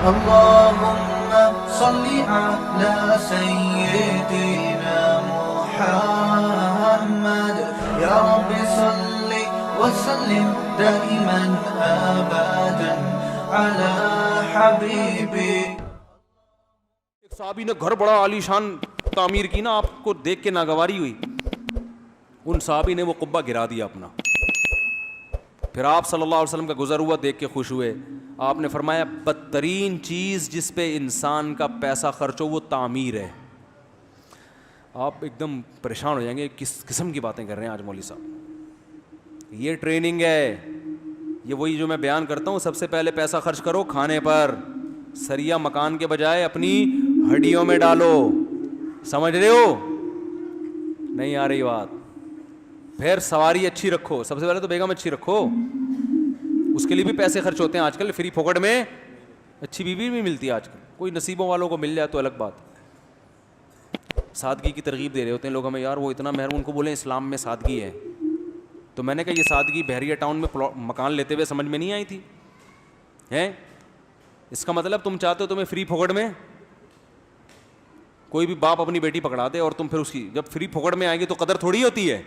اللهم صل على سيدنا محمد يا رب صل وسلم دائما ابدا على حبيبي. ایک صحابی نے گھر بڑا عالیشان تعمیر کی نا, آپ کو دیکھ کے ناگواری ہوئی. ان صحابی نے وہ قبہ گرا دیا اپنا. پھر آپ صلی اللہ علیہ وسلم کا گزر ہوا دیکھ کے خوش ہوئے. آپ نے فرمایا بدترین چیز جس پہ انسان کا پیسہ خرچ ہو وہ تعمیر ہے. آپ ایک دم پریشان ہو جائیں گے, کس قسم کی باتیں کر رہے ہیں آج مولوی صاحب. یہ ٹریننگ ہے, یہ وہی جو میں بیان کرتا ہوں, سب سے پہلے پیسہ خرچ کرو کھانے پر. سریا مکان کے بجائے اپنی ہڈیوں میں ڈالو. سمجھ رہے ہو؟ نہیں آ رہی بات. پھر سواری اچھی رکھو, سب سے پہلے تو بیگم اچھی رکھو, اس کے لیے بھی پیسے خرچ ہوتے ہیں آج کل. فری پھوکٹ میں اچھی بیوی بھی ملتی ہے آج کل. کوئی نصیبوں والوں کو مل جائے تو الگ بات. سادگی کی ترغیب دے رہے ہوتے ہیں لوگ ہمیں, یار وہ اتنا مہر, ان کو بولیں اسلام میں سادگی ہے. تو میں نے کہا یہ سادگی بحریہ ٹاؤن میں مکان لیتے ہوئے سمجھ میں نہیں آئی تھی ہیں. اس کا مطلب تم چاہتے ہو تمہیں فری پھوکٹ میں کوئی بھی باپ اپنی بیٹی پکڑا دے اور تم پھر اس کی جب فری پھوکٹ میں آئیں گے تو قدر تھوڑی ہوتی ہے.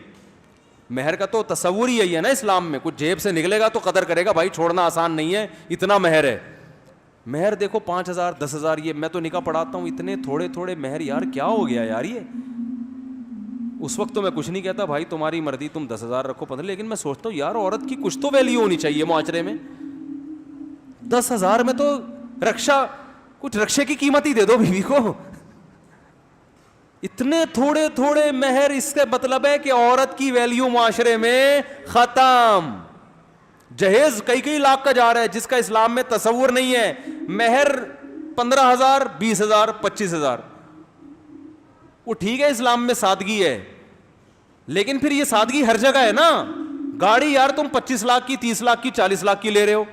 مہر کا تو تصور ہی یہی ہے نا اسلام میں, کچھ جیب سے نکلے گا تو قدر کرے گا. بھائی چھوڑنا آسان نہیں ہے, اتنا مہر ہے. مہر دیکھو 5,000 10,000, یہ میں تو نکاح پڑھاتا ہوں, اتنے تھوڑے تھوڑے مہر. یار کیا ہو گیا یار یہ. اس وقت تو میں کچھ نہیں کہتا, بھائی تمہاری مرضی, تم 10,000 رکھو 15, لیکن میں سوچتا ہوں یار عورت کی کچھ تو ویلیو ہونی چاہیے معاشرے میں. 10,000 میں تو رکشا, کچھ رکشے کی قیمت ہی دے دو بیوی کو. اتنے تھوڑے تھوڑے مہر, اس کا مطلب ہے کہ عورت کی ویلیو معاشرے میں ختم. جہیز کئی لاکھ کا جا رہا ہے جس کا اسلام میں تصور نہیں ہے. مہر 15,000 20,000 25,000, وہ ٹھیک ہے اسلام میں سادگی ہے, لیکن پھر یہ سادگی ہر جگہ ہے نا. گاڑی یار تم 25 لاکھ کی 30 لاکھ کی 40 لاکھ کی لے رہے ہو,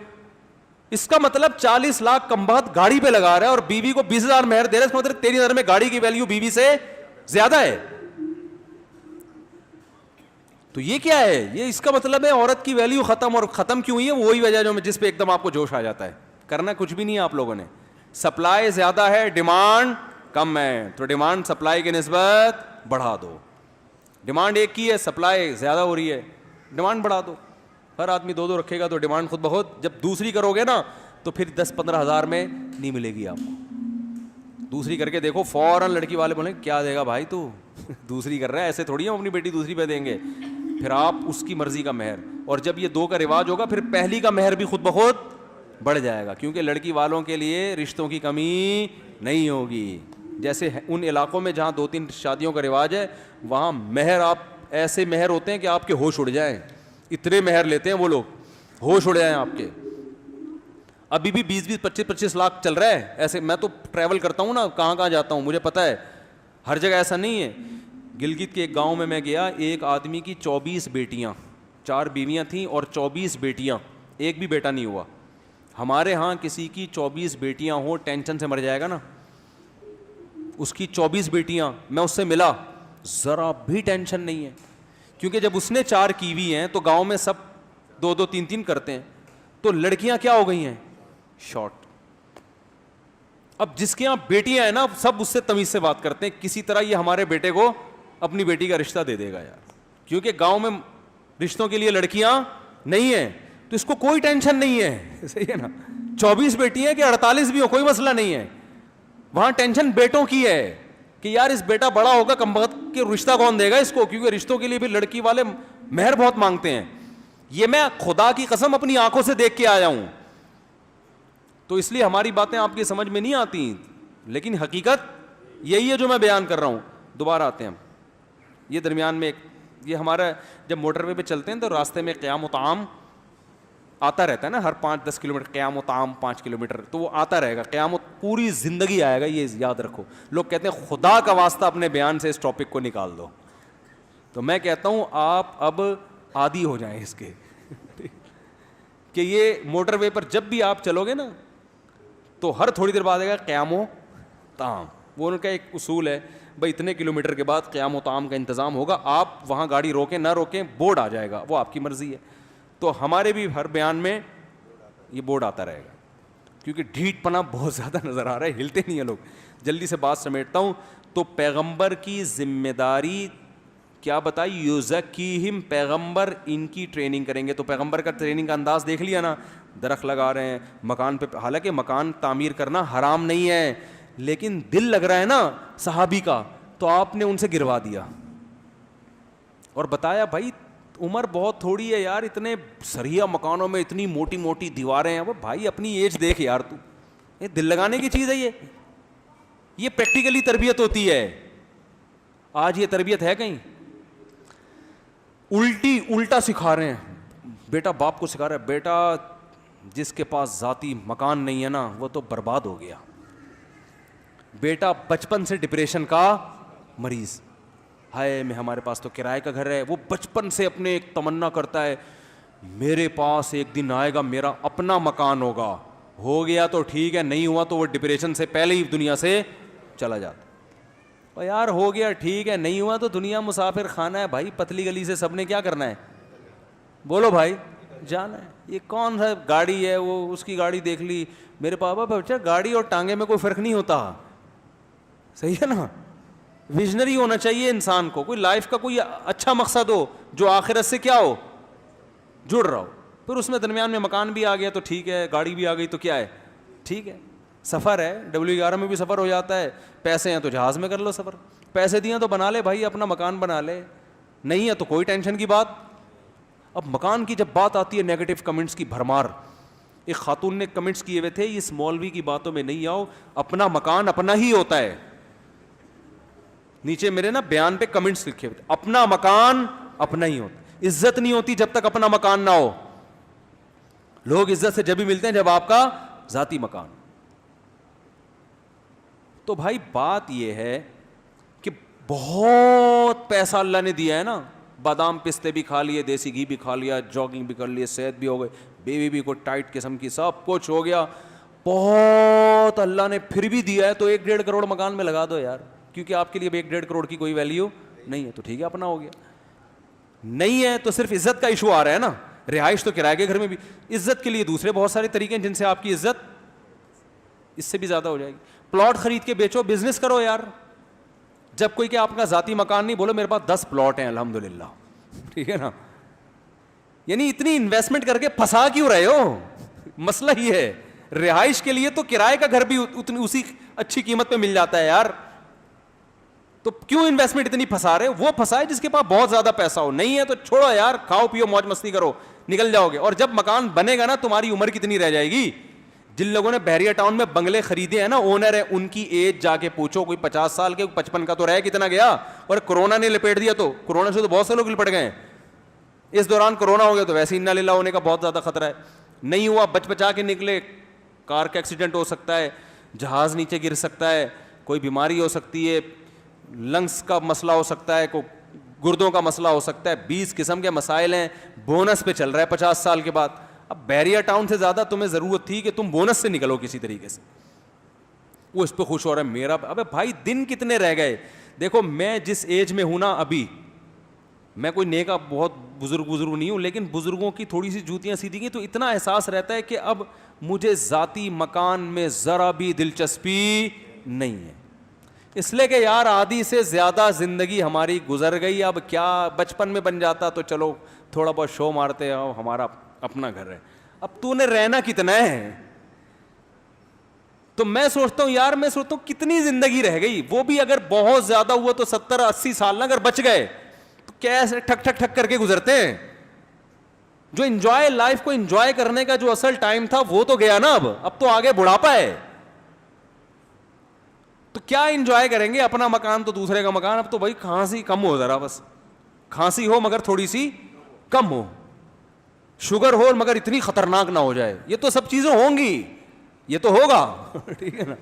اس کا مطلب 40 لاکھ کم بہت گاڑی پہ لگا رہا ہے اور بیوی کو 20,000 مہر دے رہا ہے. اس کا مطلب تیری نظر میں گاڑی کی ویلیو بیوی سے زیادہ ہے. تو یہ کیا ہے؟ یہ اس کا مطلب ہے عورت کی ویلیو ختم. اور ختم کیوں ہوئی ہے؟ وہی وجہ جو جس پہ ایک دم آپ کو جوش آ جاتا ہے. کرنا کچھ بھی نہیں ہے آپ لوگوں نے. سپلائی زیادہ ہے, ڈیمانڈ کم ہے, تو ڈیمانڈ سپلائی کی نسبت بڑھا دو. ڈیمانڈ ایک کی ہے, سپلائی زیادہ ہو رہی ہے, ڈیمانڈ بڑھا دو. ہر آدمی 2 رکھے گا تو ڈیمانڈ خود بہت. جب دوسری کرو گے نا تو پھر 10-15 ہزار میں نہیں ملے گی آپ کو. دوسری کر کے دیکھو, فوراً لڑکی والے بولیں کیا دے گا بھائی تو, دوسری کر رہا ہے, ایسے تھوڑی ہم اپنی بیٹی دوسری پہ دیں گے. پھر آپ اس کی مرضی کا مہر. اور جب یہ 2 کا رواج ہوگا پھر پہلی کا مہر بھی خود بخود بڑھ جائے گا, کیونکہ لڑکی والوں کے لیے رشتوں کی کمی نہیں ہوگی. جیسے ان علاقوں میں جہاں 2-3 شادیوں کا رواج ہے, وہاں مہر آپ ایسے مہر ہوتے ہیں کہ آپ کے ہوش اڑ جائیں. اتنے مہر لیتے ہیں وہ لوگ, ہوش اڑ جائیں آپ کے. ابھی بھی 20-25 لاکھ چل رہا ہے ایسے. میں تو ٹریول کرتا ہوں نا, کہاں جاتا ہوں, مجھے پتا ہے ہر جگہ ایسا نہیں ہے. گلگت کے ایک گاؤں میں گیا, ایک آدمی کی 24 بیٹیاں, 4 بیویاں تھیں اور 24 بیٹیاں, ایک بھی بیٹا نہیں ہوا. ہمارے ہاں کسی کی 24 بیٹیاں ہوں ٹینشن سے مر جائے گا نا. اس کی 24 بیٹیاں, میں اس سے ملا, ذرا بھی ٹینشن نہیں ہے, کیونکہ جب اس نے 4 کی ہوئی ہیں تو گاؤں میں سب 2-2 3-3 کرتے ہیں. تو لڑکیاں کیا ہو گئی ہیں, شارٹ. اب جس کے یہاں بیٹیاں ہیں نا, سب اس سے تمیز سے بات کرتے ہیں, کسی طرح یہ ہمارے بیٹے کو اپنی بیٹی کا رشتہ دے دے گا یار, کیونکہ گاؤں میں رشتوں کے لیے لڑکیاں نہیں ہیں. تو اس کو کوئی ٹینشن نہیں ہے, صحیح ہے نا. 24 بیٹی ہیں کہ 48 بھی ہو, کوئی مسئلہ نہیں ہے. وہاں ٹینشن بیٹوں کی ہے کہ یار اس بیٹا بڑا ہوگا کم وقت کہ رشتہ کون دے گا اس کو, کیونکہ رشتوں کے لیے بھی لڑکی والے مہر بہت مانگتے ہیں. یہ میں خدا کی قسم اپنی آنکھوں سے دیکھ کے آیا ہوں. تو اس لیے ہماری باتیں آپ کی سمجھ میں نہیں آتی, لیکن حقیقت یہی ہے جو میں بیان کر رہا ہوں. دوبارہ آتے ہیں ہم, یہ درمیان میں یہ ہمارا جب موٹر وے پہ چلتے ہیں تو راستے میں قیام و طعام آتا رہتا ہے نا, ہر 5-10 کلومیٹر قیام و طعام 5 کلومیٹر, تو وہ آتا رہے گا. قیام پوری زندگی آئے گا, یہ یاد رکھو. لوگ کہتے ہیں خدا کا واسطہ اپنے بیان سے اس ٹاپک کو نکال دو. تو میں کہتا ہوں آپ اب عادی ہو جائیں اس کے کہ یہ موٹر وے پر جب بھی آپ چلو گے نا تو ہر تھوڑی دیر بعد آئے گا قیام و طعام. وہ ان کا ایک اصول ہے, بھائی اتنے کلومیٹر کے بعد قیام و طعام کا انتظام ہوگا, آپ وہاں گاڑی روکیں نہ روکیں بورڈ آ جائے گا, وہ آپ کی مرضی ہے. تو ہمارے بھی ہر بیان میں یہ بورڈ آتا رہے گا. کیونکہ ڈھیٹ پنا بہت زیادہ نظر آ رہا ہے, ہلتے نہیں ہیں لوگ. جلدی سے بات سمیٹتا ہوں. تو پیغمبر کی ذمہ داری کیا بتائی؟ یزکیہم, پیغمبر ان کی ٹریننگ کریں گے. تو پیغمبر کا ٹریننگ کا انداز دیکھ لیا نا, درخت لگا رہے ہیں مکان پہ, حالانکہ مکان تعمیر کرنا حرام نہیں ہے, لیکن دل لگ رہا ہے نا صحابی کا, تو آپ نے ان سے گروا دیا اور بتایا بھائی عمر بہت تھوڑی ہے یار, اتنے سریا مکانوں میں اتنی موٹی موٹی دیواریں ہیں. وہ بھائی اپنی ایج دیکھ یار, تو یہ دل لگانے کی چیز ہے, یہ پریکٹیکلی تربیت ہوتی ہے. آج یہ تربیت ہے کہیں؟ الٹا سکھا رہے ہیں. بیٹا باپ کو سکھا رہا ہے, بیٹا جس کے پاس ذاتی مکان نہیں ہے نا وہ تو برباد ہو گیا. بیٹا بچپن سے ڈپریشن کا مریض, ہائے میں ہمارے پاس تو کرائے کا گھر ہے. وہ بچپن سے اپنے ایک تمنا کرتا ہے میرے پاس ایک دن آئے گا میرا اپنا مکان ہوگا. ہو گیا تو ٹھیک ہے, نہیں ہوا تو وہ ڈپریشن سے پہلے ہی دنیا سے چلا جاتا. اور یار ہو گیا ٹھیک ہے, نہیں ہوا تو دنیا مسافر خانہ ہے بھائی, پتلی گلی سے سب نے کیا کرنا ہے, بولو بھائی, جانا ہے. یہ کون سا گاڑی ہے, وہ اس کی گاڑی دیکھ لی, میرے پاپا بچہ گاڑی اور ٹانگے میں کوئی فرق نہیں ہوتا, صحیح ہے نا. ویژنری ہونا چاہیے انسان کو, کوئی لائف کا کوئی اچھا مقصد ہو جو آخرت سے کیا ہو, جڑ رہا ہو. پھر اس میں درمیان میں مکان بھی آ گیا تو ٹھیک ہے, گاڑی بھی آ گئی تو کیا ہے, ٹھیک ہے. سفر ہے, W11 میں بھی سفر ہو جاتا ہے, پیسے ہیں تو جہاز میں کر لو سفر, پیسے دیے تو بنا لے بھائی اپنا مکان بنا لے, نہیں ہے تو کوئی ٹینشن کی بات. اب مکان کی جب بات آتی ہے نیگیٹو کمنٹس کی بھرمار. ایک خاتون نے کمنٹس کیے ہوئے تھے, اس مولوی کی باتوں میں نہیں آؤ, اپنا مکان اپنا ہی ہوتا ہے. نیچے میرے نا بیان پہ کمنٹس لکھے ہوئے, اپنا مکان اپنا ہی ہوتا. عزت نہیں ہوتی جب تک اپنا مکان نہ ہو. لوگ عزت سے جب بھی ملتے ہیں جب آپ کا ذاتی مکان. تو بھائی بات یہ ہے کہ بہت پیسہ اللہ نے دیا ہے نا, بادام پستے بھی کھا لیے, دیسی گھی بھی کھا لیا, جاگنگ بھی کر لیے, صحت بھی ہو گئی, بیوی بھی کوئی ٹائٹ قسم کی, سب کچھ ہو گیا, بہت اللہ نے پھر بھی دیا ہے, تو 1-1.5 کروڑ مکان میں لگا دو یار, کیونکہ آپ کے لیے 1-1.5 کروڑ کی کوئی ویلیو نہیں ہے, تو ٹھیک ہے اپنا ہو گیا. نہیں ہے تو صرف عزت کا ایشو آ رہا ہے نا, رہائش تو کرائے کے گھر میں بھی. عزت کے لیے دوسرے بہت سارے طریقے ہیں جن سے آپ کی عزت اس سے بھی زیادہ ہو جائے گی. پلاٹ خرید کے بیچو, بزنس کرو یار. جب کوئی کہ آپ کا ذاتی مکان نہیں, بولو میرے پاس 10 پلاٹ ہیں الحمدللہ, ٹھیک ہے نا. یعنی اتنی انویسٹمنٹ کر کے پھنسا کیوں رہے ہو, مسئلہ یہ ہے. رہائش کے لیے تو کرائے کا گھر بھی اسی اچھی قیمت پہ مل جاتا ہے یار, تو کیوں انویسٹمنٹ اتنی پھنسا رہے؟ وہ پھنسائے جس کے پاس بہت زیادہ پیسہ ہو. نہیں ہے تو چھوڑو یار, کھاؤ پیو موج مستی کرو, نکل جاؤ گے. اور جب مکان بنے گا نا تمہاری عمر کتنی رہ جائے گی. جن لوگوں نے بحریہ ٹاؤن میں بنگلے خریدے ہیں نا, اونر ہے, ان کی ایج جا کے پوچھو, کوئی 50 سال کے 55 کا تو رہ کتنا گیا. اور کورونا نے لپیٹ دیا, تو کورونا سے تو بہت سے لوگ لپٹ گئے ہیں. اس دوران کورونا ہو گیا تو ویسے انا للہ ہونے کا بہت زیادہ خطرہ ہے. نہیں ہوا, بچا کے نکلے, کار کا ایکسیڈنٹ ہو سکتا ہے, جہاز نیچے گر سکتا ہے, کوئی بیماری ہو سکتی ہے, لنگس کا مسئلہ ہو سکتا ہے, کوئی گردوں کا مسئلہ ہو سکتا ہے, 20 قسم کے مسائل ہیں. بونس پہ چل رہا ہے 50 سال کے بعد. اب بحریہ ٹاؤن سے زیادہ تمہیں ضرورت تھی کہ تم بونس سے نکلو کسی طریقے سے. وہ اس پہ خوش ہو رہا ہے میرا. ابے بھائی دن کتنے رہ گئے. دیکھو میں جس ایج میں ہوں نا ابھی, میں کوئی نیکا بہت بزرگ نہیں ہوں, لیکن بزرگوں کی تھوڑی سی جوتیاں سیدھی گئی تو اتنا احساس رہتا ہے کہ اب مجھے ذاتی مکان میں ذرا بھی دلچسپی نہیں ہے. اس لیے کہ یار آدھی سے زیادہ زندگی ہماری گزر گئی. اب کیا بچپن میں بن جاتا تو چلو تھوڑا بہت شو مارتے, ہمارا اپنا گھر ہے. اب تو نے رہنا کتنا ہے. تو میں سوچتا ہوں یار, میں سوچتا ہوں کتنی زندگی رہ گئی. وہ بھی اگر بہت زیادہ ہوا تو 70-80 سال نہ اگر بچ گئے تو کیسے ٹھک ٹھک ٹھک کر کے گزرتے ہیں. جو انجوائے لائف کو انجوائے کرنے کا جو اصل ٹائم تھا وہ تو گیا نا. اب تو آگے بڑھاپا ہے, تو کیا انجوائے کریں گے. اپنا مکان تو دوسرے کا مکان. اب تو بھائی کھانسی کم ہو, ذرا بس کھانسی ہو مگر تھوڑی سی کم ہو, شوگر ہو مگر اتنی خطرناک نہ ہو جائے. یہ تو سب چیزیں ہوں گی, یہ تو ہوگا, ٹھیک ہے نا.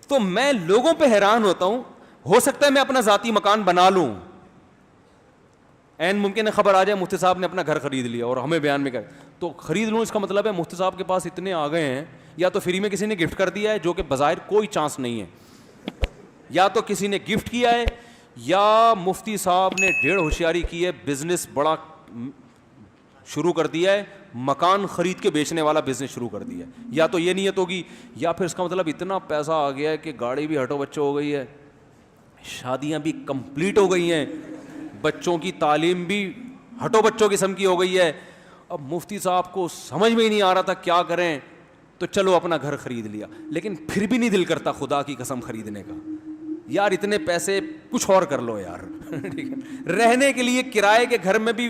تو میں لوگوں پہ حیران ہوتا ہوں. ہو سکتا ہے میں اپنا ذاتی مکان بنا لوں, این ممکن ہے خبر آ جائے مفتی صاحب نے اپنا گھر خرید لیا اور ہمیں بیان میں کر, تو خرید لوں اس کا مطلب ہے مفتی صاحب کے پاس اتنے آ گئے ہیں, یا تو فری میں کسی نے گفٹ کر دیا ہے جو کہ بظاہر کوئی چانس نہیں ہے, یا تو کسی نے گفٹ کیا ہے, یا مفتی صاحب نے ڈھیر ہوشیاری کی ہے, بزنس بڑا شروع کر دیا ہے, مکان خرید کے بیچنے والا بزنس شروع کر دیا. یا تو یہ نیت ہوگی, یا پھر اس کا مطلب اتنا پیسہ آ گیا ہے کہ گاڑی بھی ہٹو بچوں ہو گئی ہے, شادیاں بھی کمپلیٹ ہو گئی ہیں, بچوں کی تعلیم بھی ہٹو بچوں قسم کی ہو گئی ہے, اب مفتی صاحب کو سمجھ میں ہی نہیں آ رہا تھا کیا کریں, تو چلو اپنا گھر خرید لیا. لیکن پھر بھی نہیں دل کرتا خدا کی قسم خریدنے کا, یار اتنے پیسے کچھ اور کر لو یار. رہنے کے لیے کرائے کے گھر میں بھی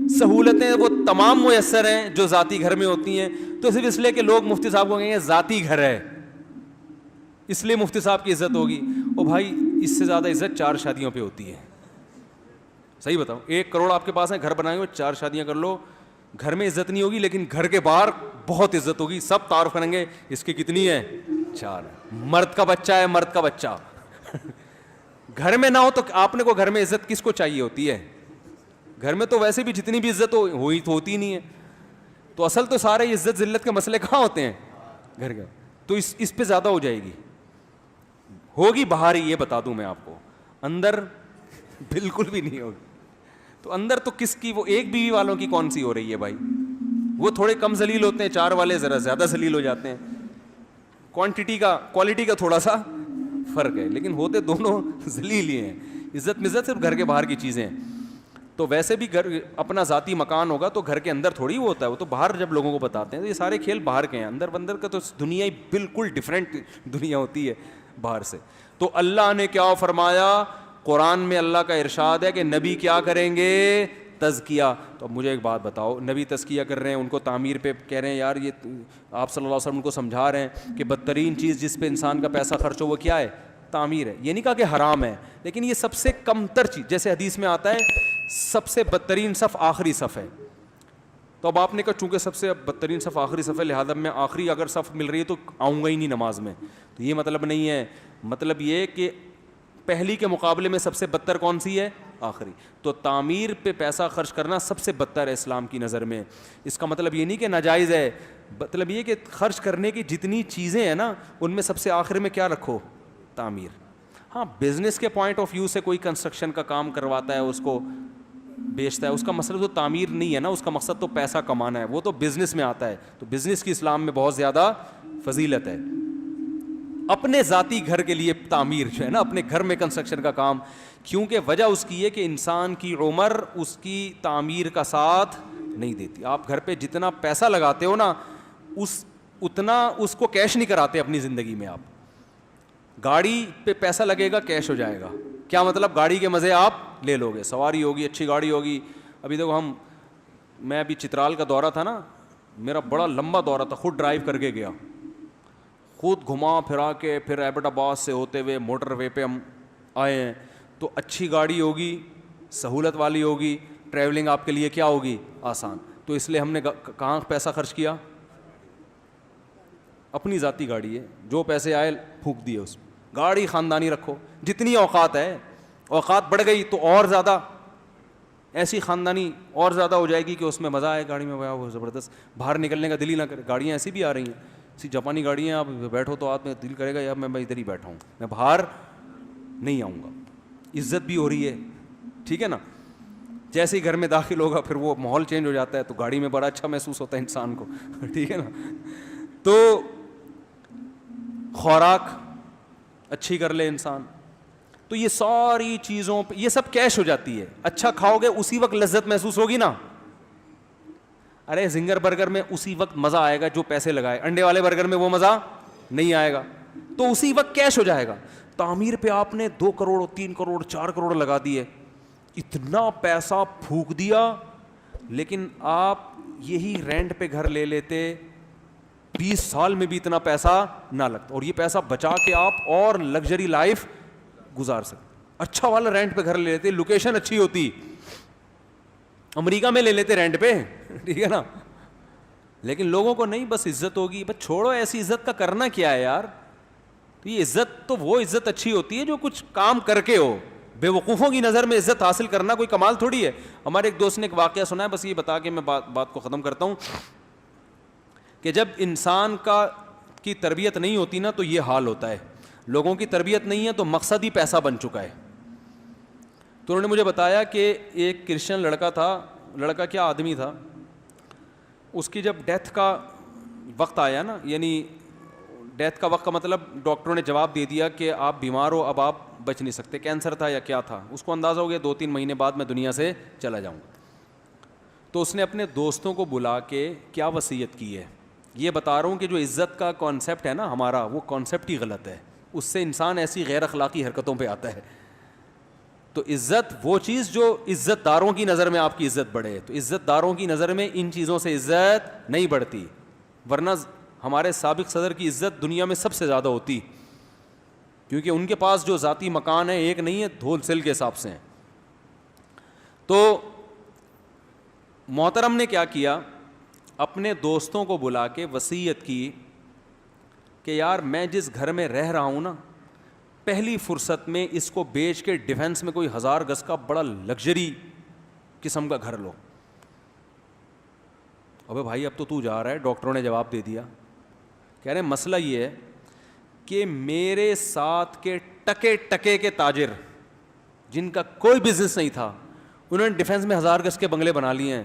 سہولتیں وہ تمام میسر ہیں جو ذاتی گھر میں ہوتی ہیں, تو صرف اس لیے کہ لوگ مفتی صاحب کو کہیں گے ذاتی گھر ہے اس لیے مفتی صاحب کی عزت ہوگی. او بھائی اس سے زیادہ عزت 4 شادیوں پہ ہوتی ہے. صحیح بتاؤ, 1 کروڑ آپ کے پاس ہے, گھر بنائے ہوئے 4 شادیاں کر لو, گھر میں عزت نہیں ہوگی لیکن گھر کے باہر بہت عزت ہوگی, سب تعارف کریں گے اس کی کتنی ہے, 4. مرد کا بچہ ہے, مرد کا بچہ. گھر میں نہ ہو تو آپ نے کو گھر میں عزت کس کو چاہیے ہوتی ہے, گھر میں تو ویسے بھی جتنی بھی عزت ہوئی تو ہوتی نہیں ہے. تو اصل تو سارے عزت ذلت کے مسئلے کہاں ہوتے ہیں, گھر کے. تو اس پہ زیادہ ہو جائے گی, ہوگی باہر ہی, یہ بتا دوں میں آپ کو, اندر بالکل بھی نہیں ہوگی. تو اندر تو کس کی, وہ ایک بیوی والوں کی کون سی ہو رہی ہے بھائی, وہ تھوڑے کم ذلیل ہوتے ہیں, 4 والے ذرا زیادہ ذلیل ہو جاتے ہیں. کوالٹی کا تھوڑا سا فرق ہے, لیکن ہوتے دونوں ذلیل ہی ہیں. عزت مزت صرف گھر کے باہر کی چیزیں ہیں. تو ویسے بھی گھر اپنا ذاتی مکان ہوگا تو گھر کے اندر تھوڑی وہ ہوتا ہے, وہ تو باہر جب لوگوں کو بتاتے ہیں تو یہ سارے کھیل باہر کے ہیں. اندر بندر کا تو دنیا ہی بالکل ڈفرینٹ دنیا ہوتی ہے باہر سے. تو اللہ نے کیا فرمایا, قرآن میں اللہ کا ارشاد ہے کہ نبی کیا کریں گے, تزکیہ. تو اب مجھے ایک بات بتاؤ, نبی تزکیہ کر رہے ہیں, ان کو تعمیر پہ کہہ رہے ہیں, یار یہ آپ صلی اللہ علیہ وسلم کو سمجھا رہے ہیں کہ بدترین چیز جس پہ انسان کا پیسہ خرچ ہو وہ کیا ہے, تعمیر ہے. یہ نہیں کہا کہ حرام ہے, لیکن یہ سب سے کم تر چیز, جیسے حدیث میں آتا ہے سب سے بدترین صف آخری صف ہے. تو اب آپ نے کہا چونکہ سب سے بدترین صف آخری صف ہے لہٰذا میں آخری اگر صف مل رہی ہے تو آؤں گا ہی نہیں نماز میں. تو یہ مطلب نہیں ہے, مطلب یہ کہ پہلی کے مقابلے میں سب سے بدتر کون سی ہے, آخری. تو تعمیر پہ پیسہ خرچ کرنا سب سے بدتر ہے اسلام کی نظر میں. اس کا مطلب یہ نہیں کہ ناجائز ہے, مطلب یہ کہ خرچ کرنے کی جتنی چیزیں ہیں نا ان میں سب سے آخر میں کیا رکھو, تعمیر. ہاں بزنس کے پوائنٹ آف ویو سے کوئی کنسٹرکشن کا کام کرواتا ہے, اس کو بیچتا ہے, اس کا مطلب تو تعمیر نہیں ہے نا, اس کا مقصد تو پیسہ کمانا ہے, وہ تو بزنس میں آتا ہے. تو بزنس کی اسلام میں بہت زیادہ فضیلت ہے. اپنے ذاتی گھر کے لیے تعمیر جو ہے نا, اپنے گھر میں کنسٹرکشن کا کام, کیونکہ وجہ اس کی ہے کہ انسان کی عمر اس کی تعمیر کا ساتھ نہیں دیتی. آپ گھر پہ جتنا پیسہ لگاتے ہو نا اتنا اس کو کیش نہیں کراتے اپنی زندگی میں. آپ گاڑی پہ پیسہ لگے گا کیش ہو جائے گا, کیا مطلب گاڑی کے مزے آپ لے لو گے, سواری ہوگی, اچھی گاڑی ہوگی. ابھی دیکھو میں ابھی چترال کا دورہ تھا نا, میرا بڑا لمبا دورہ تھا, خود ڈرائیو کر کے گیا, خود گھما پھرا کے, پھر ایبٹ آباد سے ہوتے ہوئے موٹر وے پہ ہم آئے ہیں. تو اچھی گاڑی ہوگی, سہولت والی ہوگی, ٹریولنگ آپ کے لیے کیا ہوگی, آسان. تو اس لیے ہم نے کہاں پیسہ خرچ کیا, اپنی ذاتی گاڑی ہے, جو پیسے آئے پھونک دیے اس میں. گاڑی خاندانی رکھو, جتنی اوقات ہے, اوقات بڑھ گئی تو اور زیادہ ایسی خاندانی اور زیادہ ہو جائے گی کہ اس میں مزہ آئے گاڑی میں, وہ زبردست, باہر نکلنے کا دل ہی نہ کرے. گاڑیاں ایسی بھی آ رہی ہیں, ایسی جاپانی گاڑیاں, آپ بیٹھو تو آپ میں دل کرے گا یار میں ادھر ہی بیٹھا ہوں, میں باہر نہیں آؤں گا. عزت بھی ہو رہی ہے, ٹھیک ہے نا. جیسے ہی گھر میں داخل ہوگا پھر وہ ماحول چینج ہو جاتا ہے, تو گاڑی میں بڑا اچھا محسوس ہوتا ہے انسان کو, ٹھیک ہے نا. تو خوراک اچھی کر لے انسان, تو یہ ساری چیزوں پہ یہ سب کیش ہو جاتی ہے. اچھا کھاؤ گے اسی وقت لذت محسوس ہوگی نا. ارے زنگر برگر میں اسی وقت مزہ آئے گا جو پیسے لگائے, انڈے والے برگر میں وہ مزہ نہیں آئے گا, تو اسی وقت کیش ہو جائے گا. تعمیر پہ آپ نے 2 کروڑ 3 کروڑ 4 کروڑ لگا دیے, اتنا پیسہ پھونک دیا, لیکن آپ یہی رینٹ پہ گھر لے لیتے 20 سال میں بھی اتنا پیسہ نہ لگتا, اور یہ پیسہ بچا کے آپ اور لگژری لائف گزار سکتے. اچھا والا رینٹ پہ گھر لے لیتے, لوکیشن اچھی ہوتی, امریکہ میں لے لیتے رینٹ پہ, ٹھیک ہے نا. لیکن لوگوں کو نہیں, بس عزت ہوگی, بس چھوڑو ایسی عزت کا کرنا کیا ہے یار. تو یہ عزت تو وہ عزت اچھی ہوتی ہے جو کچھ کام کر کے ہو. بے وقوفوں کی نظر میں عزت حاصل کرنا کوئی کمال تھوڑی ہے. ہمارے ایک دوست نے ایک واقعہ سنا ہے, بس یہ بتا کے میں بات کو ختم کرتا ہوں, کہ جب انسان کی تربیت نہیں ہوتی نا تو یہ حال ہوتا ہے. لوگوں کی تربیت نہیں ہے تو مقصد ہی پیسہ بن چکا ہے. تو انہوں نے مجھے بتایا کہ ایک کرسچن لڑکا تھا, لڑکا کیا آدمی تھا, اس کی جب ڈیتھ کا وقت آیا نا, یعنی ڈیتھ کا وقت کا مطلب ڈاکٹروں نے جواب دے دیا کہ آپ بیمار ہو, اب آپ بچ نہیں سکتے, کینسر تھا یا کیا تھا, اس کو اندازہ ہو گیا 2-3 مہینے بعد میں دنیا سے چلا جاؤں گا. تو اس نے اپنے دوستوں کو بلا کے کیا وصیت کی ہے. یہ بتا رہا ہوں کہ جو عزت کا کانسیپٹ ہے نا ہمارا, وہ کانسیپٹ ہی غلط ہے, اس سے انسان ایسی غیر اخلاقی حرکتوں پہ آتا ہے. تو عزت وہ چیز جو عزت داروں کی نظر میں آپ کی عزت بڑھے, تو عزت داروں کی نظر میں ان چیزوں سے عزت نہیں بڑھتی, ورنہ ہمارے سابق صدر کی عزت دنیا میں سب سے زیادہ ہوتی, کیونکہ ان کے پاس جو ذاتی مکان ہے ایک نہیں ہے, دھول سل کے حساب سے ہیں. تو محترم نے کیا کیا, اپنے دوستوں کو بلا کے وصیت کی کہ یار میں جس گھر میں رہ رہا ہوں نا, پہلی فرصت میں اس کو بیچ کے ڈیفنس میں کوئی 1000 گز کا بڑا لگژری قسم کا گھر لو. ابے بھائی اب تو جا رہا ہے, ڈاکٹروں نے جواب دے دیا. کہہ رہے ہیں مسئلہ یہ ہے کہ میرے ساتھ کے ٹکے ٹکے کے تاجر جن کا کوئی بزنس نہیں تھا, انہوں نے ڈیفنس میں 1000 گز کے بنگلے بنا لیے ہیں,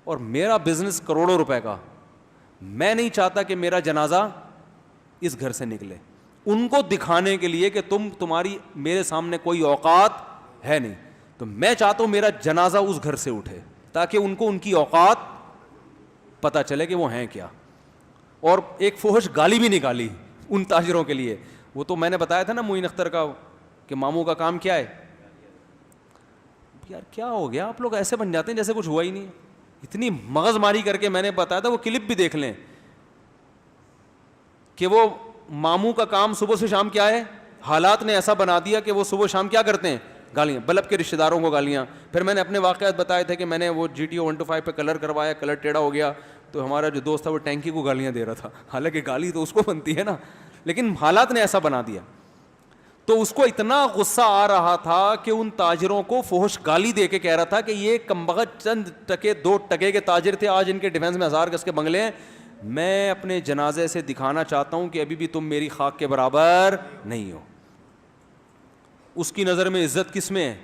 اور میرا بزنس کروڑوں روپے کا. میں نہیں چاہتا کہ میرا جنازہ اس گھر سے نکلے, ان کو دکھانے کے لیے کہ تمہاری میرے سامنے کوئی اوقات ہے نہیں, تو میں چاہتا ہوں میرا جنازہ اس گھر سے اٹھے تاکہ ان کو ان کی اوقات پتہ چلے کہ وہ ہیں کیا. اور ایک فحش گالی بھی نکالی ان تاجروں کے لیے. وہ تو میں نے بتایا تھا نا معین اختر کا کہ ماموں کا کام کیا ہے. یار کیا ہو گیا, آپ لوگ ایسے بن جاتے ہیں جیسے کچھ ہوا ہی نہیں. اتنی مغز ماری کر کے میں نے بتایا تھا, وہ کلپ بھی دیکھ لیں کہ وہ ماموں کا کام صبح سے شام کیا ہے. حالات نے ایسا بنا دیا کہ وہ صبح شام کیا کرتے ہیں, گالیاں, بلب کے رشتہ داروں کو گالیاں. پھر میں نے اپنے واقعات بتائے تھے کہ میں نے وہ GTO 125 پہ کلر کروایا, کلر ٹیڑھا ہو گیا, تو ہمارا جو دوست تھا وہ ٹینکی کو گالیاں دے رہا تھا, حالانکہ گالی تو اس کو بنتی ہے نا, لیکن حالات نے ایسا بنا دیا. تو اس کو اتنا غصہ آ رہا تھا کہ ان تاجروں کو فحش گالی دے کے کہہ رہا تھا کہ یہ کمبخت چند ٹکے 2 ٹکے کے تاجر تھے, آج ان کے ڈیفنس میں 1000 گز کے بنگلے ہیں. میں اپنے جنازے سے دکھانا چاہتا ہوں کہ ابھی بھی تم میری خاک کے برابر نہیں ہو. اس کی نظر میں عزت کس میں ہے,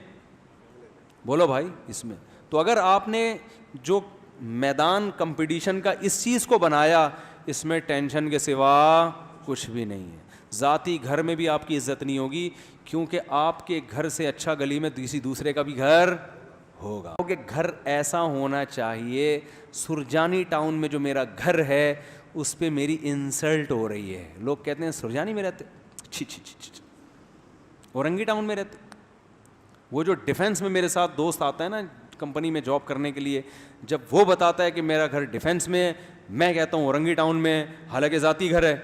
بولو بھائی, اس میں. تو اگر آپ نے جو میدان کمپٹیشن کا اس چیز کو بنایا, اس میں ٹینشن کے سوا کچھ بھی نہیں ہے. ذاتی گھر میں بھی آپ کی عزت نہیں ہوگی, کیونکہ آپ کے گھر سے اچھا گلی میں کسی دوسرے کا بھی گھر ہوگا. کہ گھر ایسا ہونا چاہیے, سرجانی ٹاؤن میں جو میرا گھر ہے اس پہ میری انسلٹ ہو رہی ہے. لوگ کہتے ہیں سرجانی میں رہتے, چھی چھی چھی چھی, اورنگی ٹاؤن میں رہتے. وہ جو ڈیفنس میں میرے ساتھ دوست آتا ہے نا کمپنی میں جاب کرنے کے لیے, جب وہ بتاتا ہے کہ میرا گھر ڈیفنس میں ہے, میں کہتا ہوں اورنگی ٹاؤن میں, حالانکہ ذاتی گھر ہے,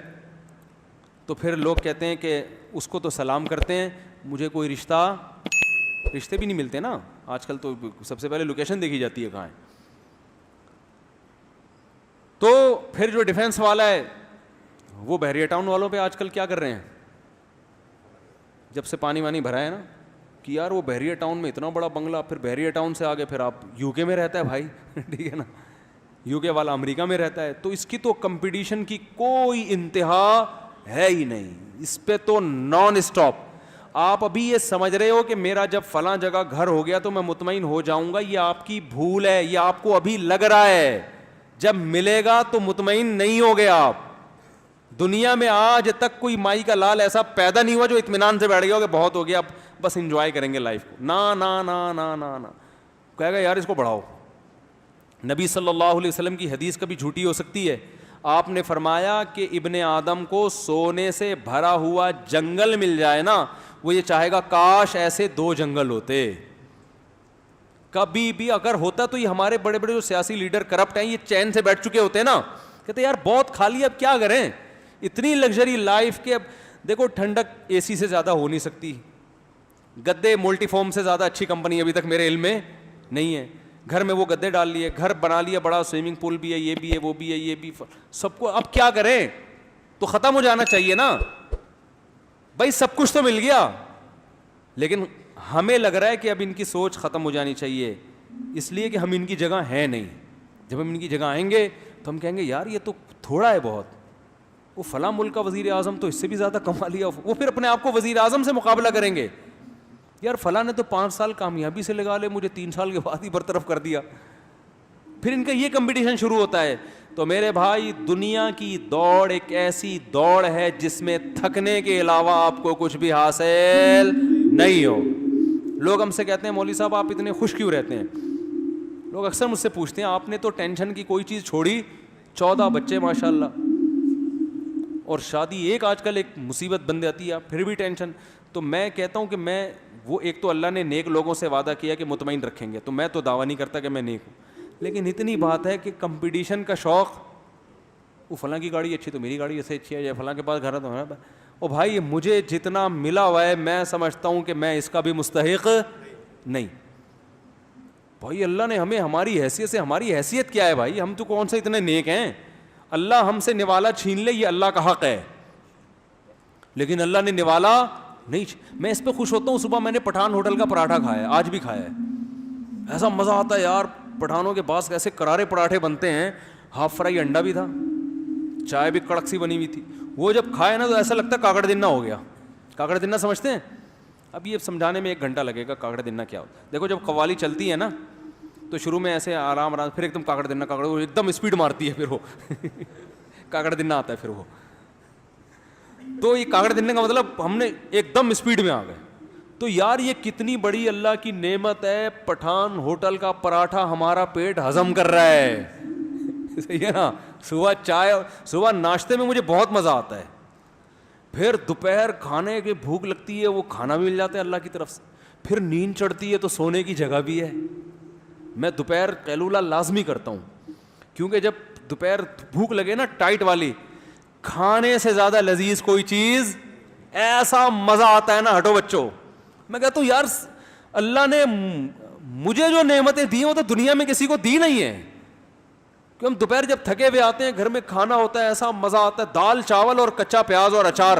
تو پھر لوگ کہتے ہیں کہ اس کو تو سلام کرتے ہیں, مجھے کوئی رشتے بھی نہیں ملتے نا آج کل, تو سب سے پہلے لوکیشن دیکھی جاتی ہے کہاں ہے. تو پھر جو ڈیفنس والا ہے وہ بحریہ ٹاؤن والوں پہ آج کل کیا کر رہے ہیں, جب سے پانی وانی بھرا ہے نا, کہ یار وہ بحریہ ٹاؤن میں اتنا بڑا بنگلہ, پھر بحریہ ٹاؤن سے آگے پھر آپ UK میں رہتا ہے بھائی, ٹھیک ہے نا, UK والا امریکہ میں رہتا ہے. تو اس کی تو کمپٹیشن کی کوئی انتہا ہے ہی نہیں, اس پہ تو نان اسٹاپ. آپ ابھی یہ سمجھ رہے ہو کہ میرا جب فلاں جگہ گھر ہو گیا تو میں مطمئن ہو جاؤں گا, یہ آپ کی بھول ہے, یہ آپ کو ابھی لگ رہا ہے, جب ملے گا تو مطمئن نہیں ہو گیا آپ. دنیا میں آج تک کوئی مائی کا لال ایسا پیدا نہیں ہوا جو اطمینان سے بیٹھ گیا ہو کہ بہت ہو گیا اب بس انجوائے کریں گے لائف کو. نا نا نا نا نا نا, کہے گا یار اس کو بڑھاؤ. نبی صلی اللہ علیہ وسلم کی حدیث کبھی جھوٹی ہو سکتی ہے؟ آپ نے فرمایا کہ ابن آدم کو سونے سے بھرا ہوا جنگل مل جائے نا, وہ یہ چاہے گا کاش ایسے 2 جنگل ہوتے. کبھی بھی اگر ہوتا تو یہ ہمارے بڑے بڑے جو سیاسی لیڈر کرپٹ ہیں یہ چین سے بیٹھ چکے ہوتے نا, کہتے یار بہت کھا لی اب کیا کریں, اتنی لگژری لائف کے. اب دیکھو ٹھنڈک AC سے زیادہ ہو نہیں سکتی, گدے ملٹی فارم سے زیادہ اچھی کمپنی ابھی تک میرے علم میں نہیں ہے. گھر میں وہ گدے ڈال لیے, گھر بنا لیا بڑا, سوئمنگ پول بھی ہے, یہ بھی ہے, وہ بھی ہے, یہ بھی, سب کو. اب کیا کریں, تو ختم ہو جانا چاہیے نا بھائی, سب کچھ تو مل گیا, لیکن ہمیں لگ رہا ہے کہ اب ان کی سوچ ختم ہو جانی چاہیے, اس لیے کہ ہم ان کی جگہ ہیں نہیں. جب ہم ان کی جگہ آئیں گے تو ہم کہیں گے یار یہ تو تھوڑا ہے بہت, وہ فلاں ملک کا وزیر اعظم تو اس سے بھی زیادہ کما لیا. وہ پھر اپنے آپ کو وزیر اعظم سے مقابلہ کریں گے, یار فلاں نے تو 5 سال کامیابی سے لگا لے, مجھے 3 سال کے بعد ہی برطرف کر دیا. پھر ان کا یہ کمپٹیشن شروع ہوتا ہے. تو میرے بھائی دنیا کی دوڑ ایک ایسی دوڑ ہے جس میں تھکنے کے علاوہ آپ کو کچھ بھی حاصل نہیں ہو. لوگ ہم سے کہتے ہیں مولوی صاحب آپ اتنے خوش کیوں رہتے ہیں؟ لوگ اکثر مجھ سے پوچھتے ہیں آپ نے تو ٹینشن کی کوئی چیز چھوڑی, 14 بچے ماشاء اللہ, اور شادی ایک آج کل ایک مصیبت بن جاتی ہے, پھر بھی ٹینشن. تو میں کہتا ہوں کہ میں وہ ایک تو اللہ نے نیک لوگوں سے وعدہ کیا کہ مطمئن رکھیں گے, تو میں تو دعویٰ نہیں کرتا کہ میں نیک ہوں, لیکن اتنی بات ہے کہ کمپٹیشن کا شوق, وہ فلاں کی گاڑی اچھی تو میری گاڑی ایسے اچھی ہے, یا فلاں کے پاس گھر ہے تو ہے. او بھائی مجھے جتنا ملا ہوا ہے میں سمجھتا ہوں کہ میں اس کا بھی مستحق نہیں. بھائی اللہ نے ہمیں ہماری حیثیت سے, ہماری حیثیت کیا ہے بھائی, ہم تو کون سے اتنے نیک ہیں. اللہ ہم سے نوالا چھین لے یہ اللہ کا حق ہے, لیکن اللہ نے نوالا نہیں. میں اس پہ خوش ہوتا ہوں, صبح میں نے پٹھان ہوٹل کا پراٹھا کھایا ہے, آج بھی کھایا ہے, ایسا مزہ آتا ہے یار. پٹھانوں کے پاس کیسے کرارے پراٹھے بنتے ہیں, ہاف فرائی انڈا بھی تھا, چائے بھی کڑک سی بنی ہوئی تھی. وہ جب کھائے نا تو ایسا لگتا ہے کاکڑ دنہ ہو گیا. کاکڑ دنہ سمجھتے ہیں؟ اب یہ سمجھانے میں 1 گھنٹہ لگے گا کاکڑ دنہ کیا ہوتا ہے. دیکھو جب قوالی چلتی ہے نا تو شروع میں ایسے آرام آرام, پھر ایک دم کاکڑ دنہ, کاکڑ ایک دم اسپیڈ مارتی ہے, پھر وہ کاکڑ دنہ آتا ہے. پھر وہ تو یہ کاکڑ دنہ کا مطلب ہم نے ایک دم اسپیڈ میں آ گئے. تو یار یہ کتنی بڑی اللہ کی نعمت ہے, پٹھان ہوٹل کا پراٹھا ہمارا پیٹ ہضم کر رہا ہے. صحیح ہے نا. صبح چائے, صبح ناشتے میں مجھے بہت مزہ آتا ہے, پھر دوپہر کھانے کی بھوک لگتی ہے, وہ کھانا بھی مل جاتا ہے اللہ کی طرف سے, پھر نیند چڑھتی ہے تو سونے کی جگہ بھی ہے. میں دوپہر قیلولہ لازمی کرتا ہوں, کیونکہ جب دوپہر بھوک لگے نا ٹائٹ والی, کھانے سے زیادہ لذیذ کوئی چیز, ایسا مزہ آتا ہے نا. ہٹو بچوں, میں کہتا ہوں یار اللہ نے مجھے جو نعمتیں دی ہیں وہ تو دنیا میں کسی کو دی نہیں ہے. کہ ہم دوپہر جب تھکے ہوئے آتے ہیں, گھر میں کھانا ہوتا ہے, ایسا مزہ آتا ہے, دال چاول اور کچا پیاز اور اچار.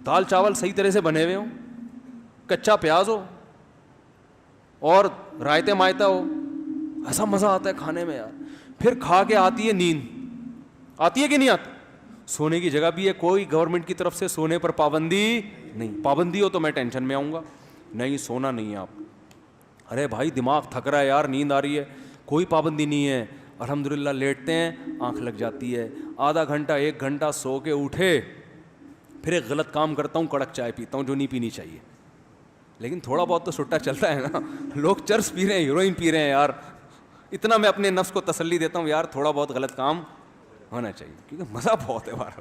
دال چاول صحیح طرح سے بنے ہوئے ہوں, کچا پیاز ہو اور رائتے مائتا ہو, ایسا مزہ آتا ہے کھانے میں یار. پھر کھا کے آتی ہے نیند, آتی ہے کہ نہیں آتی. سونے کی جگہ بھی ہے, کوئی گورنمنٹ کی طرف سے سونے پر پابندی نہیں. پابندی ہو تو میں ٹینشن میں آؤں گا, نہیں سونا نہیں ہے آپ. ارے بھائی دماغ تھک رہا ہے یار, نیند آ رہی ہے, کوئی پابندی نہیں ہے. الحمدللہ لیٹتے ہیں, آنکھ لگ جاتی ہے, آدھا گھنٹہ 1 گھنٹہ سو کے اٹھے, پھر ایک غلط کام کرتا ہوں, کڑک چائے پیتا ہوں جو نہیں پینی چاہیے. لیکن تھوڑا بہت تو سٹا چلتا ہے نا. لوگ چرس پی رہے ہیں, ہیروئن پی رہے ہیں یار. اتنا میں اپنے نفس کو تسلی دیتا ہوں یار تھوڑا بہت غلط کام ہونا چاہیے, کیونکہ مزہ بہت ہے بار.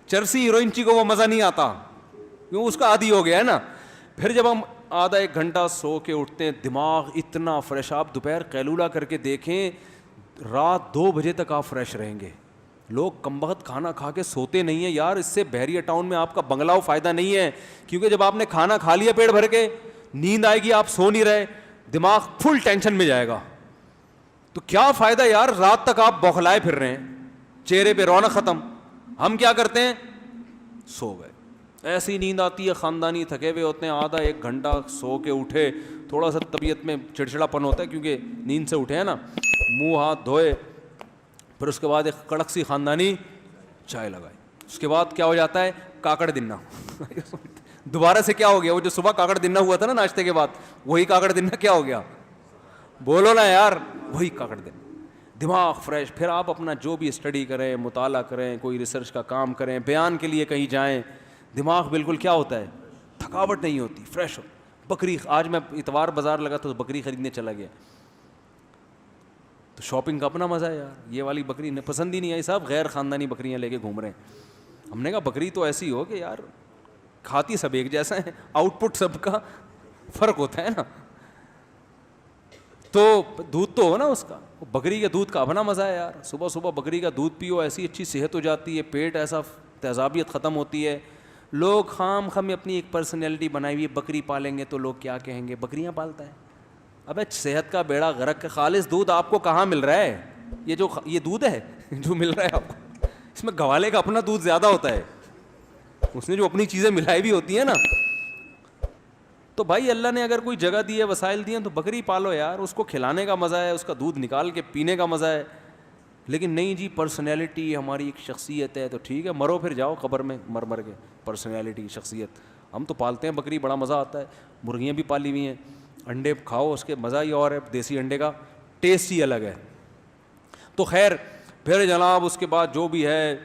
چرسی ہیروئن چی کو وہ مزہ نہیں آتا, کیوں اس کا عادی ہو گیا ہے نا. پھر جب ہم آدھا 1 گھنٹہ سو کے اٹھتے ہیں, دماغ اتنا فریش. آپ دوپہر قیلولہ کر کے دیکھیں, رات 2 بجے تک آپ فریش رہیں گے. لوگ کمبخت کھانا کھا کے سوتے نہیں ہیں یار. اس سے بحریہ ٹاؤن میں آپ کا بنگلہ ہو فائدہ نہیں ہے, کیونکہ جب آپ نے کھانا کھا لیا پیٹ بھر کے, نیند آئے گی, آپ سو نہیں رہے, دماغ فل ٹینشن میں جائے گا. تو کیا فائدہ یار, رات تک آپ بوکھلائے پھر رہے ہیں, چہرے پہ رونق ختم. ہم کیا کرتے ہیں, سو گئے. ایسی نیند آتی ہے, خاندانی تھکے ہوئے ہوتے ہیں, آدھا 1 گھنٹہ سو کے اٹھے, تھوڑا سا طبیعت میں چڑچڑا پن ہوتا ہے کیونکہ نیند سے اٹھے ہیں نا, منہ ہاتھ دھوئے, پھر اس کے بعد ایک کڑک سی خاندانی چائے لگائی. اس کے بعد کیا ہو جاتا ہے, کاکڑ دنہ. دوبارہ سے کیا ہو گیا, وہ جو صبح کاکڑ دنہ ہوا تھا نا ناشتے کے بعد, وہی کاکڑ دنہ کیا ہو گیا, بولو نا یار, وہی کاکڑ دنہ. دماغ فریش. پھر آپ اپنا جو بھی اسٹڈی کریں, مطالعہ کریں, کوئی ریسرچ کا کام کریں, بیان کے لیے کہیں جائیں, دماغ بالکل کیا ہوتا ہے, تھکاوٹ نہیں ہوتی, فریش ہو. بکری, آج میں اتوار بازار لگا تو بکری خریدنے چلا گیا, تو شاپنگ کا اپنا مزہ ہے یار. یہ والی بکری نے پسند ہی نہیں آئی, صاحب غیر خاندانی بکریاں لے کے گھوم رہے ہیں. ہم نے کہا بکری تو ایسی ہو کہ یار کھاتی سب ایک جیسا ہے, آؤٹ پٹ سب کا فرق ہوتا ہے نا. تو دودھ تو ہو نا اس کا, بکری کے دودھ کا اپنا مزہ ہے یار. صبح صبح بکری کا دودھ پیو, ایسی اچھی صحت ہو جاتی ہے, پیٹ ایسا تیزابیت ختم ہوتی ہے. لوگ خام خم اپنی ایک پرسنالٹی بنائی ہوئی ہے, بکری پالیں گے تو لوگ کیا کہیں گے, بکریاں پالتا ہے. ابے صحت کا بیڑا غرق ہے. خالص دودھ آپ کو کہاں مل رہا ہے, یہ دودھ ہے جو مل رہا ہے آپ کو, اس میں گوالے کا اپنا دودھ زیادہ ہوتا ہے, اس نے جو اپنی چیزیں ملائی بھی ہوتی ہیں نا. تو بھائی اللہ نے اگر کوئی جگہ دی ہے, وسائل دیے ہیں, تو بکری پالو یار. اس کو کھلانے کا مزہ ہے, اس کا دودھ نکال کے پینے کا مزہ ہے. لیکن نہیں جی, پرسنالٹی ہماری ایک شخصیت ہے, تو ٹھیک ہے مرو پھر جاؤ قبر میں مر کے. پرسنالٹی, شخصیت. ہم تو پالتے ہیں بکری, بڑا مزہ آتا ہے. مرغیاں بھی پالی ہوئی ہیں, انڈے کھاؤ, اس کے مزہ ہی اور ہے. دیسی انڈے کا ٹیسٹ ہی الگ ہے. تو خیر پھر جناب اس کے بعد جو بھی ہے,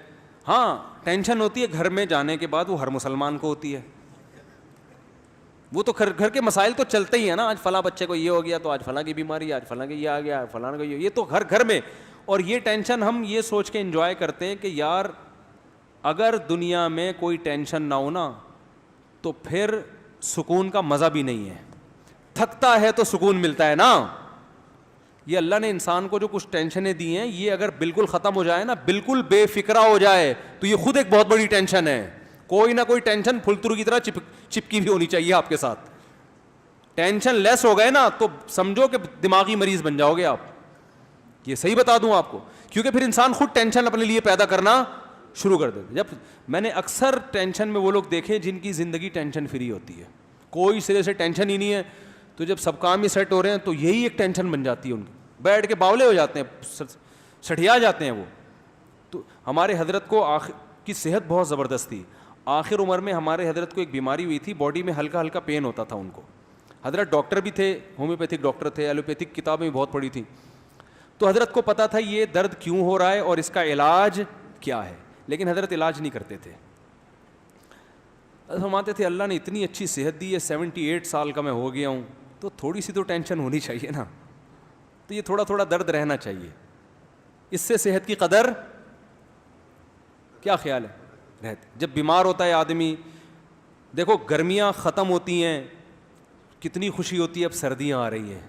ہاں ٹینشن ہوتی ہے گھر میں جانے کے بعد, وہ ہر مسلمان کو ہوتی ہے. وہ تو گھر کے مسائل تو چلتے ہی ہیں نا, آج فلاں بچے کو یہ ہو گیا, تو آج فلاں کی بیماری, آج فلاں کے یہ آ گیا, فلاں کا یہ تو گھر میں. اور یہ ٹینشن ہم یہ سوچ کے انجوائے کرتے ہیں کہ یار اگر دنیا میں کوئی ٹینشن نہ ہونا تو پھر سکون کا مزہ بھی نہیں ہے. تھکتا ہے تو سکون ملتا ہے نا. یہ اللہ نے انسان کو جو کچھ ٹینشنیں دی ہیں, یہ اگر بالکل ختم ہو جائے نا, بالکل بے فکرہ ہو جائے, تو یہ خود ایک بہت بڑی ٹینشن ہے. کوئی نہ کوئی ٹینشن پھلترو کی طرح چپکی بھی ہونی چاہیے آپ کے ساتھ. ٹینشن لیس ہو گئے نا تو سمجھو کہ دماغی مریض بن جاؤ گے آپ. یہ صحیح بتا دوں آپ کو, کیونکہ پھر انسان خود ٹینشن اپنے لیے پیدا کرنا شروع کر دیتا. جب میں نے اکثر ٹینشن میں وہ لوگ دیکھے جن کی زندگی ٹینشن فری ہوتی ہے, کوئی سرے سے ٹینشن ہی نہیں ہے, تو جب سب کام ہی سیٹ ہو رہے ہیں تو یہی ایک ٹینشن بن جاتی ہے ان کی, بیٹھ کے باولے ہو جاتے ہیں, سٹھیا جاتے ہیں وہ. تو ہمارے حضرت کو کی صحت بہت زبردست تھی. آخر عمر میں ہمارے حضرت کو ایک بیماری ہوئی تھی, باڈی میں ہلکا ہلکا پین ہوتا تھا ان کو. حضرت ڈاکٹر بھی تھے, ہومیوپیتھک ڈاکٹر تھے, ایلوپیتھک کتابیں بھی بہت پڑھی تھیں. تو حضرت کو پتہ تھا یہ درد کیوں ہو رہا ہے اور اس کا علاج کیا ہے, لیکن حضرت علاج نہیں کرتے تھے. فرماتے تھے اللہ نے اتنی اچھی صحت دی ہے, 78 سال کا میں ہو گیا ہوں, تو تھوڑی سی تو ٹینشن ہونی چاہیے نا, تو یہ تھوڑا تھوڑا درد رہنا چاہیے, اس سے صحت کی قدر. کیا خیال ہے رہتے جب بیمار ہوتا ہے آدمی. دیکھو گرمیاں ختم ہوتی ہیں, کتنی خوشی ہوتی ہے, اب سردیاں آ رہی ہیں.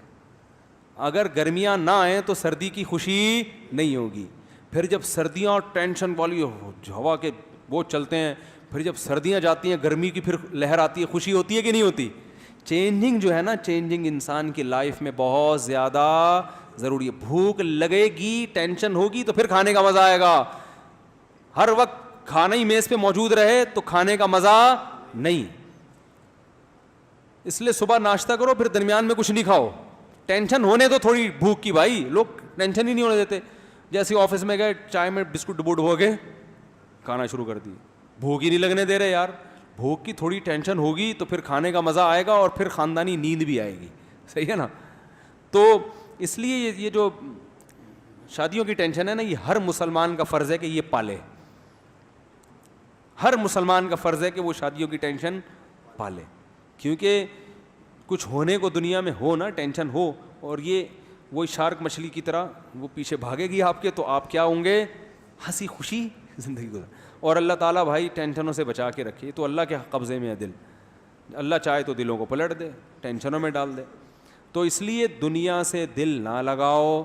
اگر گرمیاں نہ آئیں تو سردی کی خوشی نہیں ہوگی. پھر جب سردیاں ٹینشن والی ہوا کے وہ چلتے ہیں, پھر جب سردیاں جاتی ہیں گرمی کی پھر لہر آتی ہے, خوشی ہوتی ہے کہ نہیں ہوتی. چینجنگ جو ہے نا, چینجنگ انسان کی لائف میں بہت زیادہ ضروری ہے. بھوک لگے گی, ٹینشن ہوگی تو پھر کھانے کا مزہ آئے گا. ہر وقت کھانا ہی میز پہ موجود رہے تو کھانے کا مزہ نہیں. اس لیے صبح ناشتہ کرو, پھر درمیان میں کچھ نہیں کھاؤ. ٹینشن ہونے تو تھوڑی بھوک کی, بھائی لوگ ٹینشن ہی نہیں ہونے دیتے. جیسے آفس میں گئے, چائے میں بسکٹ ڈبو ڈبو کے کھانا شروع کر دی, بھوک ہی نہیں لگنے دے رہے یار. بھوک کی تھوڑی ٹینشن ہوگی تو پھر کھانے کا مزہ آئے گا, اور پھر خاندانی نیند بھی آئے گی. صحیح ہے نا. تو اس لیے یہ جو شادیوں کی ٹینشن ہے نا, یہ ہر مسلمان کا فرض ہے کہ یہ پالے. ہر مسلمان کا فرض ہے کہ وہ شادیوں کی ٹینشن پالے, کیونکہ کچھ ہونے کو دنیا میں ہو نا, ٹینشن ہو, اور یہ وہی شارک مچھلی کی طرح وہ پیچھے بھاگے گی آپ کے, تو آپ کیا ہوں گے, ہنسی خوشی زندگی گزار. اور اللہ تعالیٰ بھائی ٹینشنوں سے بچا کے رکھے. تو اللہ کے قبضے میں ہے دل, اللہ چاہے تو دلوں کو پلٹ دے, ٹینشنوں میں ڈال دے. تو اس لیے دنیا سے دل نہ لگاؤ,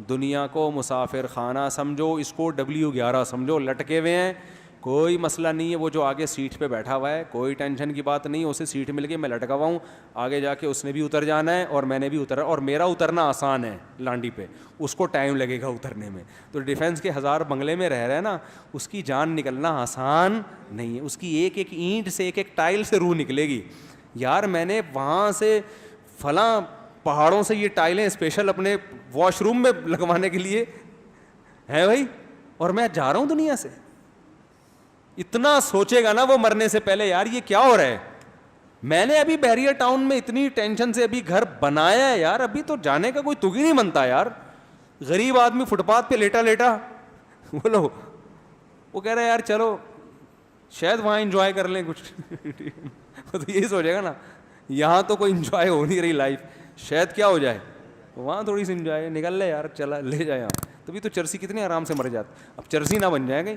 دنیا کو مسافر خانہ سمجھو, اس کو W11 سمجھو, لٹکے ہوئے ہیں, کوئی مسئلہ نہیں ہے. وہ جو آگے سیٹ پہ بیٹھا ہوا ہے, کوئی ٹینشن کی بات نہیں, اسے سیٹ مل گئی, میں لٹکا ہوا ہوں, آگے جا کے اس نے بھی اتر جانا ہے اور میں نے بھی اترا, اور میرا اترنا آسان ہے لانڈی پہ, اس کو ٹائم لگے گا اترنے میں. تو ڈیفینس کے 1000 بنگلے میں رہ رہے ہیں نا, اس کی جان نکلنا آسان نہیں ہے. اس کی ایک ایک اینٹ سے, ایک ایک ٹائل سے روح نکلے گی. یار میں نے وہاں سے فلاں پہاڑوں سے یہ ٹائلیں اسپیشل اپنے واش روم میں لگوانے کے لیے ہے بھائی, اور میں جا رہا ہوں دنیا سے. اتنا سوچے گا نا وہ مرنے سے پہلے, یار یہ کیا ہو رہا ہے. میں نے ابھی بیریئر ٹاؤن میں اتنی ٹینشن سے ابھی گھر بنایا ہے یار, ابھی تو جانے کا کوئی تگ ہی نہیں بنتا یار. غریب آدمی فٹ پاتھ پہ لیٹا لیٹا, بولو وہ کہہ رہا ہے یار چلو شاید وہاں انجوائے کر لیں کچھ. تو یہی سوچے گا نا, یہاں تو کوئی انجوائے ہو نہیں رہی لائف, شاید کیا ہو جائے وہاں تھوڑی سی انجوائے, نکل لے یار, چلا لے جائے. یہاں تبھی تو چرسی کتنے آرام سے مر جاتا, اب چرسی نہ بن جائے گا.